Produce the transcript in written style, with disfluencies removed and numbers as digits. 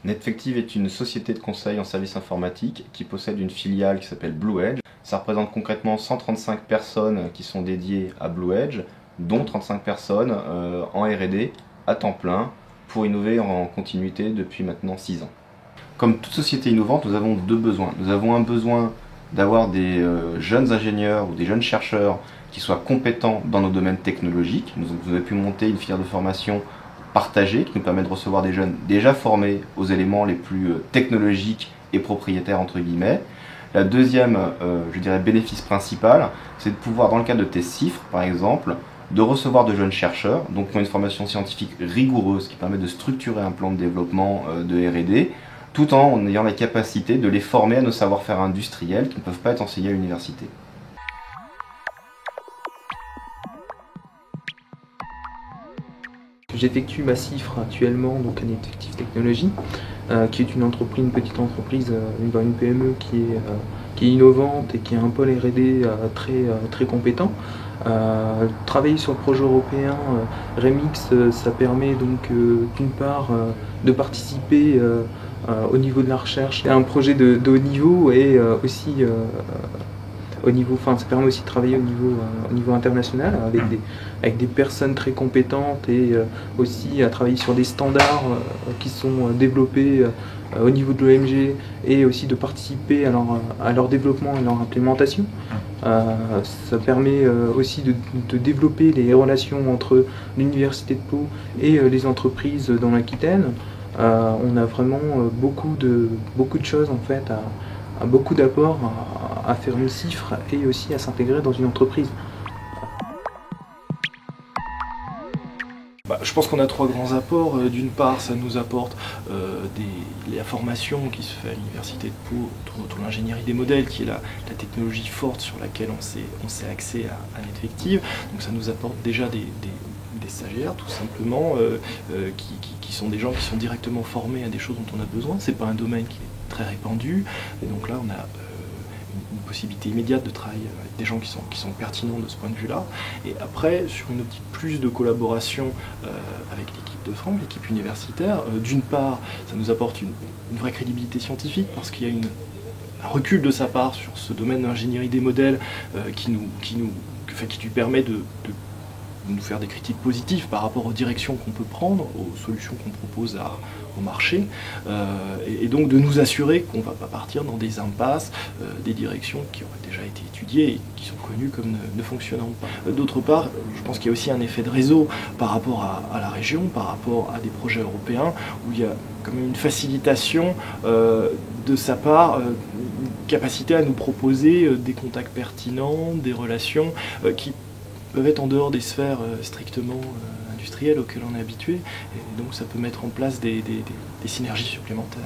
Netfective est une société de conseil en services informatiques qui possède une filiale qui s'appelle BlueEdge. Ça représente concrètement 135 personnes qui sont dédiées à BlueEdge, dont 35 personnes en R&D à temps plein pour innover en continuité depuis maintenant 6 ans. Comme toute société innovante, nous avons deux besoins. Nous avons un besoin d'avoir des jeunes ingénieurs ou des jeunes chercheurs qui soient compétents dans nos domaines technologiques. Nous avons pu monter une filière de formation partagée qui nous permet de recevoir des jeunes déjà formés aux éléments les plus technologiques et propriétaires entre guillemets. La deuxième, je dirais, bénéfice principal, c'est de pouvoir, dans le cadre de TestCifre par exemple, de recevoir de jeunes chercheurs, donc qui ont une formation scientifique rigoureuse qui permet de structurer un plan de développement de R&D, tout en ayant la capacité de les former à nos savoir-faire industriels qui ne peuvent pas être enseignés à l'université. J'effectue ma CIFRE actuellement donc à Netfective Technologies, qui est une petite entreprise, une PME qui est innovante et qui a un pôle R&D très compétent. Travailler sur le projet européen REMIX, ça permet donc d'une part de participer au niveau de la recherche à un projet de haut niveau et aussi ça permet aussi de travailler au niveau international avec des personnes très compétentes et aussi à travailler sur des standards qui sont développés au niveau de l'OMG et aussi de participer à leur développement et leur implémentation. Ça permet aussi de développer les relations entre l'Université de Pau et les entreprises dans l'Aquitaine. On a vraiment beaucoup de choses en fait, beaucoup d'apports à faire une CIFRE et aussi à s'intégrer dans une entreprise. Je pense qu'on a trois grands apports. D'une part, ça nous apporte la formation qui se fait à l'Université de Pau autour de l'ingénierie des modèles, qui est la technologie forte sur laquelle on s'est axé à Netfective. Donc ça nous apporte déjà des stagiaires, tout simplement, qui sont des gens qui sont directement formés à des choses dont on a besoin. C'est pas un domaine qui est très répandu, et donc là on a une possibilité immédiate de travailler avec des gens qui sont pertinents de ce point de vue-là. Et après, sur une optique plus de collaboration avec l'équipe de France, l'équipe universitaire, d'une part, ça nous apporte une vraie crédibilité scientifique parce qu'il y a un recul de sa part sur ce domaine d'ingénierie des modèles qui lui permet de nous faire des critiques positives par rapport aux directions qu'on peut prendre, aux solutions qu'on propose au marché, et donc de nous assurer qu'on ne va pas partir dans des impasses, des directions qui auraient déjà été étudiées et qui sont connues comme ne fonctionnant pas. D'autre part, je pense qu'il y a aussi un effet de réseau par rapport à la région, par rapport à des projets européens, où il y a quand même une facilitation de sa part, une capacité à nous proposer des contacts pertinents, des relations qui peuvent être en dehors des sphères strictement industrielles auxquelles on est habitué, et donc ça peut mettre en place des synergies supplémentaires.